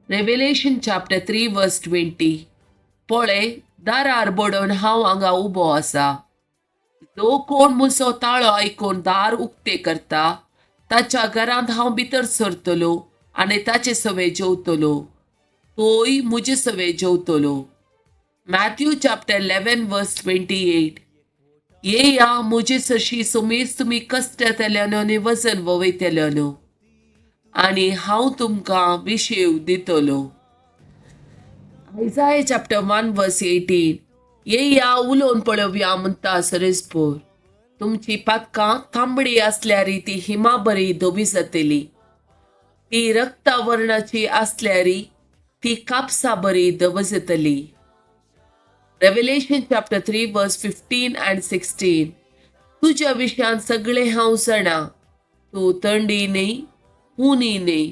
Revelation chapter 3 verse 20. पळय, दारार बडोवन हांव हांगा उबो आसा. जो कोण म्हजो ताळो आयकून दार उक्ते करता, ताच्या घरांत हांव भितर सरतलो आनी ताचे सवे जेवतलो, तोय म्हजे सवे जेवतलो. Matthew chapter 11 verse 28. येया म्हजे सशी सुमेज तुमी कश्टांतल्यान आनी वजन वयतल्यान, आनी हांव तुमकां विशेव दितलो. Isaiah chapter 1 verse 18. येया उलोवन पळोवया म्हणटा सरेस्पोर. तुमची पातकां तांबडी आसल्यार ती हिमा बरी धवी जातली. ती रक्ता वर्णाची आसल्यार ती कापसा बरी धव जातली. Revelation chapter 3 verse 15 and 16. तुझ्या विशयान सगळे हांव जाणा. तूं थंडी न्ही, हुनी न्ही.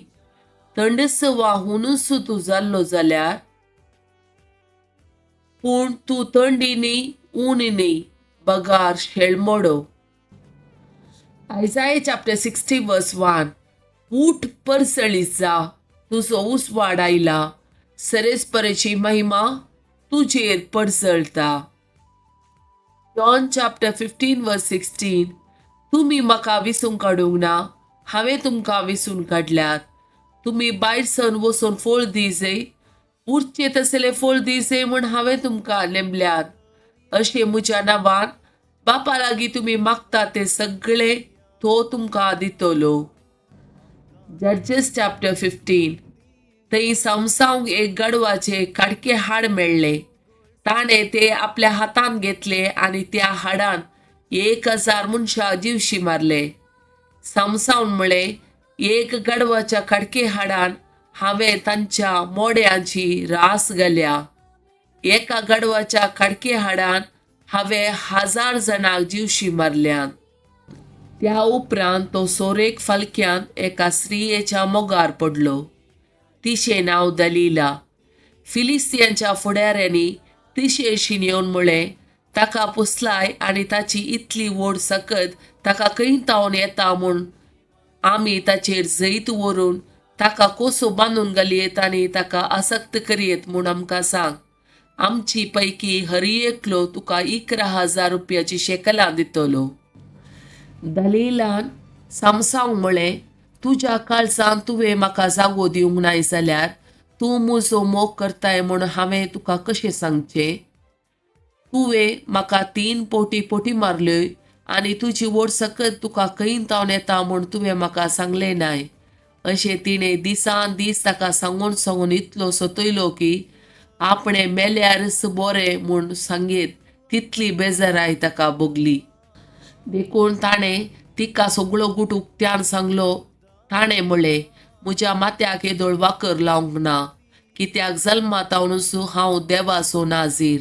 थंडस वा हुनूस तूं जाल्लो जाल्यार, पूण तूं थंडी न्ही, ऊन न्ही, बगार शेळमोडो. Isaiah chapter 60 verse 1. ऊठ परसळीत जा, तुजो उसवाड आयला, सरेस्परेची महिमा तुजेर परसळता. John chapter 15 verse 16. तुम्ही म्हाका विसून काडूंक ना, हांवें तुमकां विसून काडल्यात. तुम्ही भायर सन वचून फळ दिजय, उरचे तसले फळ दिजय म्हूण हांवें तुमकां नेमल्यात. अशें म्हज्या नांवान बापा लागीं तुम्ही मागता ते सगळे तो तुमकां दितलो. Judges chapter 15. थंय सामसांक एक गडवाचे कडके हाड मेळ्ळे. ताणे ते आपल्या हातान घेतले आनी त्या हाडान 1000 मनशां जीवशी मारले. सामसावन म्हळे, एक गडवाच्या कडके हाडान हांवें तांच्या मोड्यांची रास घाल्या. एका गडवाच्या कडके हाडान हांवें 1000 जाणांक जीवशी मारल्यान. त्या उपरांत तो सोरेक फालक्यान एका स्त्रियेच्या मोगार पडलो. तिशें नांव दलीला. फिलिस्तियांच्या फुडाऱ्यांनी तिशेशीन येवन म्हळें, ताका पुसलाय आनी ताची इतली व्हड सकत ताका कैतावन येता म्हूण आमी ताचेर जैत व्हरून ताका कोसो बांदून घालयेत आनी ताका आसक्त करयेत म्हूण आमकां सांग. आमची पैकी हर एकलो तुका 11,000 रुपयाची शेकलां दितलो. दलीलान सामसांक म्हळें, तुज्या काळजान तुवें म्हाका जागो दिवंक नाय जाल्यार तूं म्हजो मोग करताय म्हूण हांवें तुका कशें सांगचें. तुवें म्हाका 3 पोटी मारल्योय आनी तुजी व्हड सकत तुका कैतावन येता म्हूण तुवें म्हाका सांगलें नाय. अशें तिणें दिसान दीस ताका सांगून इतलो सतयलो की आपणें मेल्यारच बरें म्हूण सांगीत तितली बेजाराय ताका भोगली. देखून ताणें तिका सगळो गुट उक्त्यान सांगलो. ताणें म्हळें, म्हज्या माथ्याक येदोळ वाकर लावंक ना, कित्याक जल्मातावनूच हांव देवाचो नाजीर.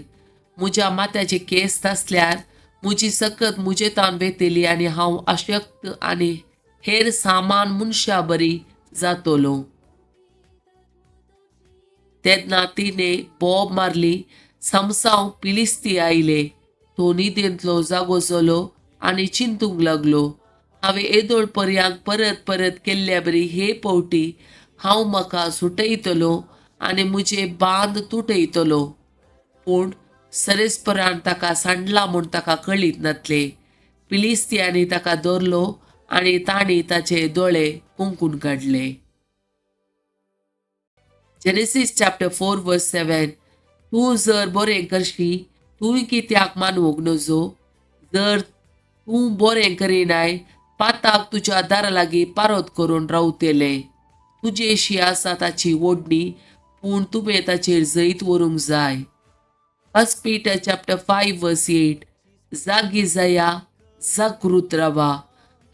म्हज्या माथ्याचे केस तासल्यार म्हजी सकत म्हजेतान वेतली आनी हांव अशक्त आनी हेर सामान मनशा बरी जातलो. तेन्ना तिणें बोब मारली. सामसांव फिलिस्ती आयले. तो न्हिदेंतलो जागो जालो आनी चिंतूंक लागलो, हांवें येदोळ पर्यांत परत केल्ल्या बरी हे पवटी हांव म्हाका सुटयतलो आनी म्हजे बांद तुटयतलो. पूण सरेस्परान ताका सांडला म्हूण ताका कळीत नासलें. फिलिस्तियांनी ताका धरलो आनी तांणी ताचे दोळे कुंकून काडले. Genesis chapter 4 verse 7. तूं जर बरें करशी, तूंय कित्याक मानवूंक नजो. जर तूं बरें करिनाय, पाताक तुज्या दारा लागीं पारोत करून रावतले. तुजेशी आसा ताची ओडणी, पूण तुवें ताचेर जैत व्हरूंक जाय. 1 Peter chapter 5 verse 8. जागी जाया, जागृत रावा.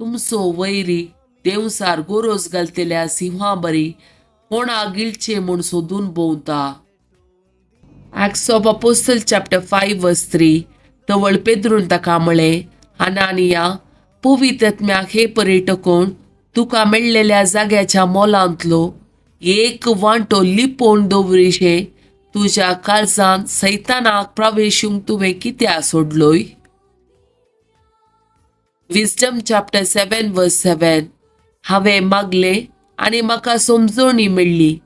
तुमचो वैरी देवसार गोरोस घालतल्या सिंहा बरी कोणा गिळचे म्हूण सोदून भोंवता. Acts of Apostles chapter 5 verse 3. तवळ पेद्रून ताका म्हळें, हनानिया, पवित्र आत्म्याक हे पर्यटकोन तुका मेळलेल्या जाग्याच्या मोलांतलो एक वांटो लिपोवन दवरिशे तुज्या काळजांत सैतानाक प्रवेशूंक तुवें कित्याक सोडलोय. Wisdom chapter 7 verse 7. हांवें मागलें आनी म्हाका समजणी मेळ्ळी.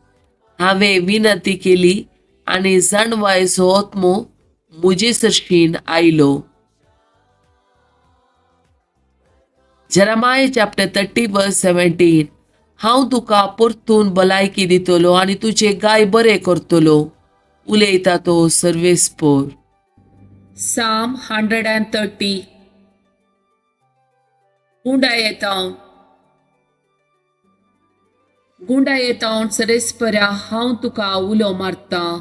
हांवें विनंती केली आनी जाणवायेचो आत्मो म्हजे सरशीन आयलो. Jeremiah chapter 30 verse 17. हांव तुका परतून भलायकी दितलो आनी तुजे गाय बरें करतलो. उलयता तो सर्वेस्पर. Psalm 130. गुंडा येतावन सरेस्पऱ्या हांव तुका उलो मारतां.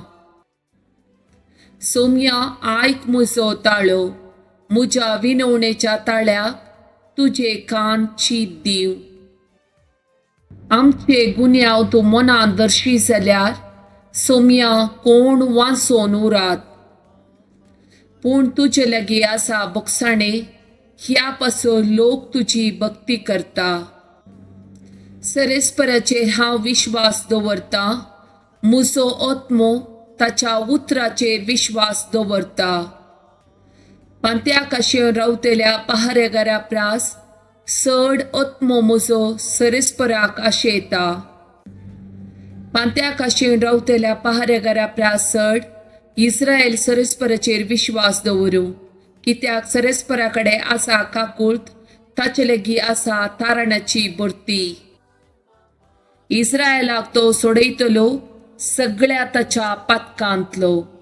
सोम्या आयक म्हजो ताळो, म्हज्या विनवणेच्या ताळ्याक तुजे कान चीत दिव. आमचे गुन्यांव तूं मनान दर्शी जाल्यार सोम्या कोण वांचोन उरात. पूण तुजे लागीं आसा बोगसाणे, ह्या पासून लोक तुजी भक्ती करता. सरेस्पराचेर हांव विश्वास दवरतां, म्हजो आत्मो ताच्या उतराचेर विश्वास दवरता. पांत्या काशेन रावतल्या पहारेकारा प्रास चड आत्मो म्हजो सरेस्पराक आशेता. पांत्या काशेन रावतल्या पहारेकारा प्रास चड इस्रायल सरेस्पराचेर विश्वास दवरूं, कित्याक सरेस्परा कडेन आसा काकुळट, ताचे लागीं आसा तारणाची बर्ती. इस्रायलाक तो सोडयतलो, सगळ्या ताच्या पातकांतलो.